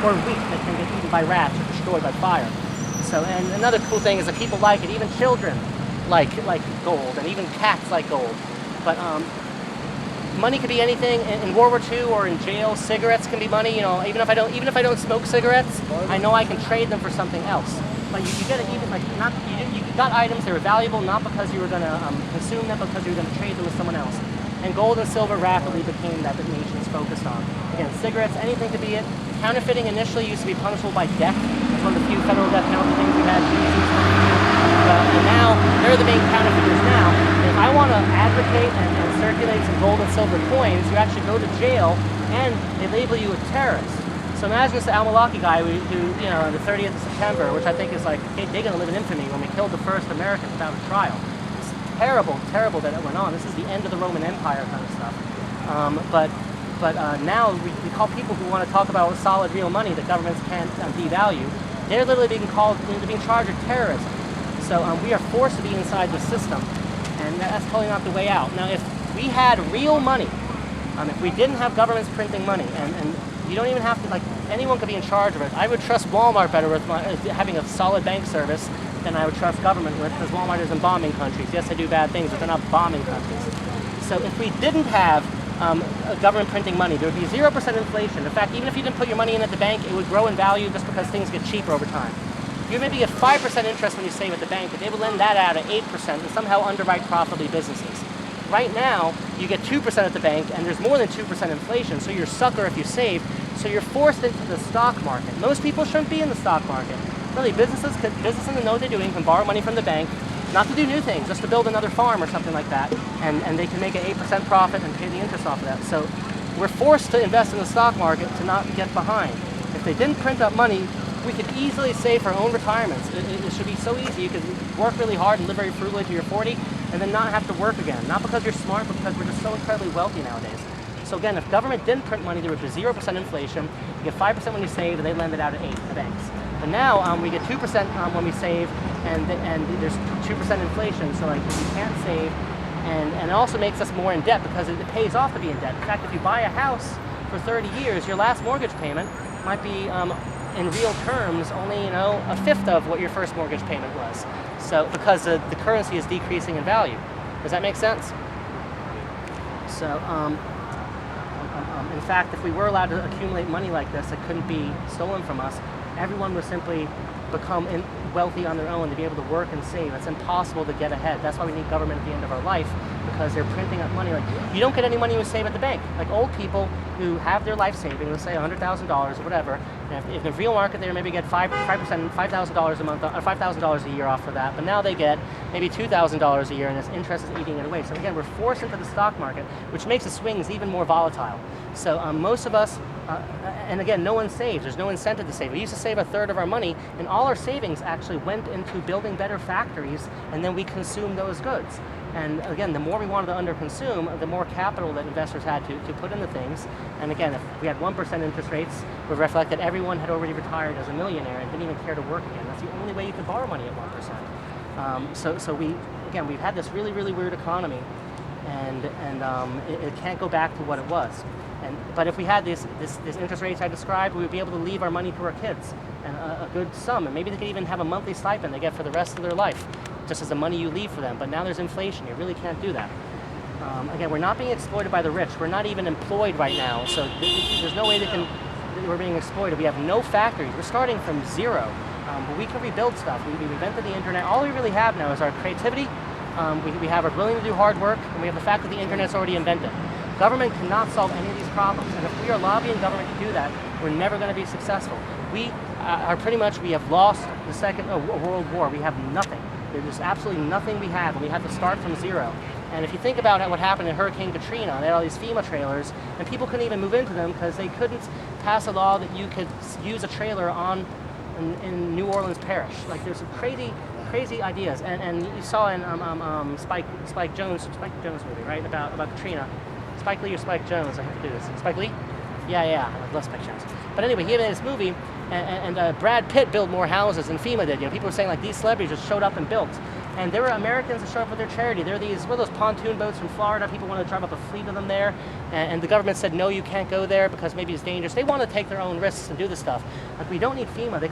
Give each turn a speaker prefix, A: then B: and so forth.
A: or wheat that can get eaten by rats or destroyed by fire. So, and another cool thing is that people like it. Even children like gold, and even cats like gold. But money could be anything. In World War II or in jail, cigarettes can be money. You know, even if I don't smoke cigarettes, I know I can trade them for something else. But you get it even like not you got items that were valuable not because you were going to consume them, but because you were going to trade them with someone else. And gold and silver rapidly became that the nations focused on. Again, cigarettes, anything could be it. Counterfeiting initially used to be punishable by death. It's one of the few federal death penalty things we had. And now they're the main counterfeiters now. And if I want to advocate and circulate some gold and silver coins, you actually go to jail and they label you a terrorist. So imagine this Al-Malaki guy who, you know, on the 30th of September, which I think is like, they're going to live in infamy when we killed the first American without a trial. It's terrible, terrible that it went on. This is the end of the Roman Empire kind of stuff. But now we call people who want to talk about solid real money that governments can't devalue. They're literally being charged with terrorism. So we are forced to be inside the system, and that's totally not the way out. Now, if we had real money, if we didn't have governments printing money, and you don't even have to, like, anyone could be in charge of it. I would trust Walmart better with having a solid bank service than I would trust government with, because Walmart isn't bombing countries. Yes, they do bad things, but they're not bombing countries. So if we didn't have a government printing money, there would be 0% inflation. In fact, even if you didn't put your money in at the bank, it would grow in value just because things get cheaper over time. You maybe get 5% interest when you save at the bank, but they would lend that out at 8% and somehow underwrite profitably businesses. Right now, you get 2% at the bank, and there's more than 2% inflation, so you're a sucker if you save, so you're forced into the stock market. Most people shouldn't be in the stock market. Really, businesses that know what they're doing can borrow money from the bank, not to do new things, just to build another farm or something like that, and they can make an 8% profit and pay the interest off of that. So we're forced to invest in the stock market to not get behind. If they didn't print up money, we could easily save for our own retirements. It should be so easy. You could work really hard and live very frugally till you're 40 and then not have to work again. Not because you're smart, but because we're just so incredibly wealthy nowadays. So again, if government didn't print money, there would be 0% inflation. You get 5% when you save, and they lend it out at 8% to banks. But now we get 2% when we save, and there's 2% inflation. So like if you can't save, and it also makes us more in debt because it pays off to be in debt. In fact, if you buy a house for 30 years, your last mortgage payment might be in real terms only, you know, a fifth of what your first mortgage payment was. So because the currency is decreasing in value. Does that make sense? So in fact, if we were allowed to accumulate money like this that couldn't be stolen from us, everyone would simply become wealthy on their own to be able to work and save. It's impossible to get ahead. That's why we need government at the end of our life, because they're printing up money. Like, you don't get any money you save at the bank. Like old people who have their life savings, let's say $100,000 or whatever, and if in the real market they maybe get 5%, $5,000 a month, or $5,000 a year off for that, but now they get maybe $2,000 a year, and this interest is eating it away. So again, we're forced into the stock market, which makes the swings even more volatile. So most of us, and again, no one saves. There's no incentive to save. We used to save a third of our money, and all our savings actually went into building better factories, and then we consumed those goods. And again, the more we wanted to underconsume, the more capital that investors had to put into things. And again, if we had 1% interest rates, it would reflect that everyone had already retired as a millionaire and didn't even care to work again. That's the only way you could borrow money at 1%. So we've had this really, really weird economy, and it can't go back to what it was. But if we had this interest rates I described, we would be able to leave our money to our kids, and a good sum, and maybe they could even have a monthly stipend they get for the rest of their life, just as the money you leave for them. But now there's inflation. You really can't do that. Again, we're not being exploited by the rich. We're not even employed right now, so there's no way we're being exploited. We have no factories. We're starting from zero, but we can rebuild stuff. We invented the internet. All we really have now is our creativity. We have our willing to do hard work, and we have the fact that the internet's already invented. Government cannot solve any of these problems, and if we are lobbying government to do that, we're never going to be successful. We have lost the Second World War. We have nothing. There's absolutely nothing we have, and we have to start from zero. And if you think about what happened in Hurricane Katrina, they had all these FEMA trailers, and people couldn't even move into them because they couldn't pass a law that you could use a trailer in New Orleans Parish. Like, there's some crazy ideas. And you saw in Spike Jones movie, right, about Katrina. Spike Lee or Spike Jones? I have to do this. Spike Lee? Yeah, I love Spike Jones. But anyway, he made this movie, and Brad Pitt built more houses than FEMA did. You know, people were saying like these celebrities just showed up and built. And there were Americans that showed up with their charity. There are these, what are those pontoon boats from Florida? People want to drive up a fleet of them there. And the government said, no, you can't go there because maybe it's dangerous. They want to take their own risks and do this stuff. Like, we don't need FEMA. They